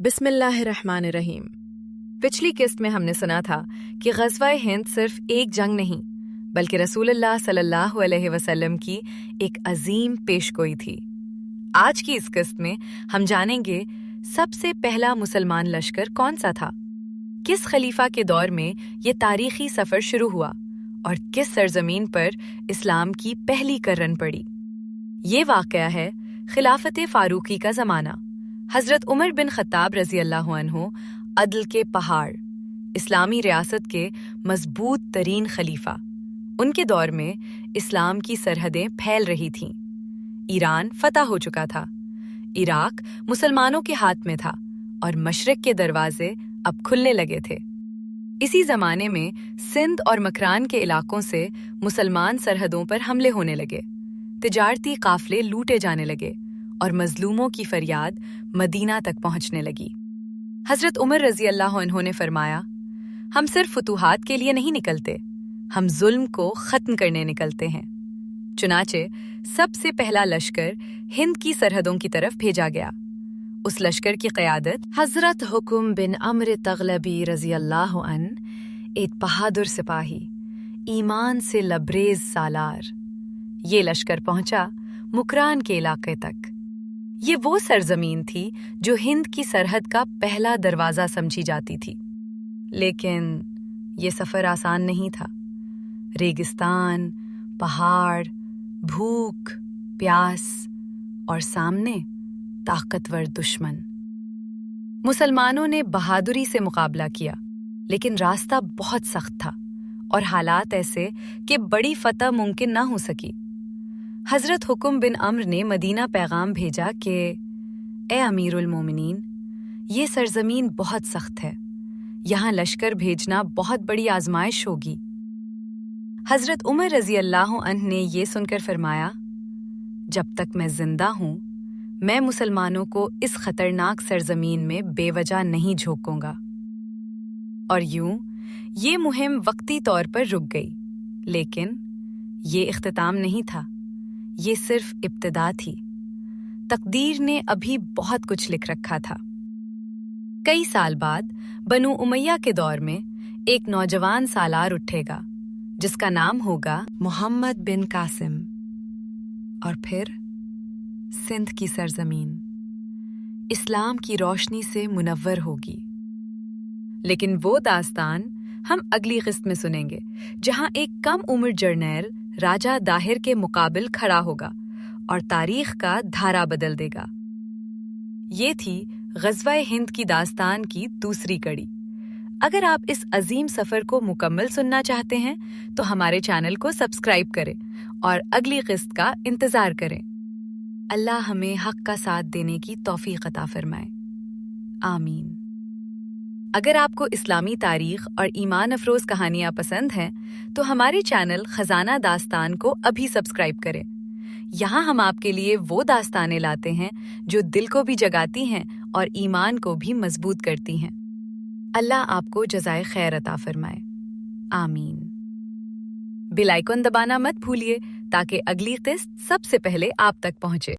बिस्मिल्लाहिर्रहमानिर्रहीम। पिछली किस्त में हमने सुना था कि ग़ज़वा-ए हिंद सिर्फ एक जंग नहीं बल्कि रसूलुल्लाह सल्लल्लाहु अलैहि वसल्लम की एक अजीम पेशगोई थी। आज की इस किस्त में हम जानेंगे सबसे पहला मुसलमान लश्कर कौन सा था, किस खलीफा के दौर में ये तारीखी सफ़र शुरू हुआ और किस सरजमीन पर इस्लाम की पहली करन पड़ी। ये वाक़या है खिलाफत फारूकी का ज़माना। हज़रत उमर बिन ख़त्ताब रज़ी अल्लाहु अन्हु अदल के पहाड़, इस्लामी रियासत के मजबूत तरीन खलीफा। उनके दौर में इस्लाम की सरहदें फैल रही थीं। ईरान फतह हो चुका था, इराक मुसलमानों के हाथ में था और मशरिक के दरवाजे अब खुलने लगे थे। इसी ज़माने में सिंध और मकरान के इलाकों से मुसलमान सरहदों पर हमले होने लगे, तिजारती काफ़िले लूटे जाने लगे और मजलूमों की फरियाद मदीना तक पहुंचने लगी। हज़रत उमर रज़ी अल्लाहु अन्हु ने फरमाया, हम सिर्फ फतूहात के लिए नहीं निकलते, हम जुल्म को ख़त्म करने निकलते हैं। चुनाचे सबसे पहला लश्कर हिंद की सरहदों की तरफ भेजा गया। उस लश्कर की क़यादत हज़रत हुकुम बिन अम्र तग़लबी रज़ी अल्लाहु अन्हु, एक बहादुर सिपाही, ईमान से लबरेज सालार। ये लश्कर पहुंचा मुकरान के इलाके तक। ये वो सरजमीन थी जो हिंद की सरहद का पहला दरवाज़ा समझी जाती थी। लेकिन ये सफ़र आसान नहीं था। रेगिस्तान, पहाड़, भूख, प्यास और सामने ताकतवर दुश्मन। मुसलमानों ने बहादुरी से मुकाबला किया, लेकिन रास्ता बहुत सख्त था और हालात ऐसे कि बड़ी फतह मुमकिन ना हो सकी। हज़रत हुकुम बिन अम्र ने मदीना पैगाम भेजा कि ए अमीरुल मोमिनीन, ये सरजमीन बहुत सख्त है, यहाँ लश्कर भेजना बहुत बड़ी आजमाइश होगी। हज़रत उमर रज़ी अल्लाहु अन्हु ने ये सुनकर फरमाया, जब तक मैं जिंदा हूँ मैं मुसलमानों को इस खतरनाक सरजमीन में बेवजह नहीं झोंकूंगा। और यूं ये मुहिम वक्ती तौर पर रुक गई, लेकिन ये इख्तिताम नहीं था, ये सिर्फ इब्तिदा थी। तकदीर ने अभी बहुत कुछ लिख रखा था। कई साल बाद बनु उमैया के दौर में एक नौजवान सालार उठेगा जिसका नाम होगा मोहम्मद बिन कासिम। और फिर सिंध की सरजमीन इस्लाम की रोशनी से मुनव्वर होगी। लेकिन वो दास्तान हम अगली किस्त में सुनेंगे, जहां एक कम उम्र जर्नैल राजा दाहिर के मुकाबिल खड़ा होगा और तारीख का धारा बदल देगा। ये थी ग़ज़वा-ए हिंद की दास्तान की दूसरी कड़ी। अगर आप इस अजीम सफ़र को मुकम्मल सुनना चाहते हैं तो हमारे चैनल को सब्सक्राइब करें और अगली किस्त का इंतज़ार करें। अल्लाह हमें हक़ का साथ देने की तौफ़ीक़ अता फ़रमाए, आमीन। अगर आपको इस्लामी तारीख और ईमान अफरोज़ कहानियाँ पसंद हैं तो हमारे चैनल खजाना दास्तान को अभी सब्सक्राइब करें। यहाँ हम आपके लिए वो दास्तानें लाते हैं जो दिल को भी जगाती हैं और ईमान को भी मजबूत करती हैं। अल्लाह आपको जज़ाए खैर अता फरमाए, आमीन। बेल आइकन दबाना मत भूलिए ताकि अगली किस्त सबसे पहले आप तक पहुँचे।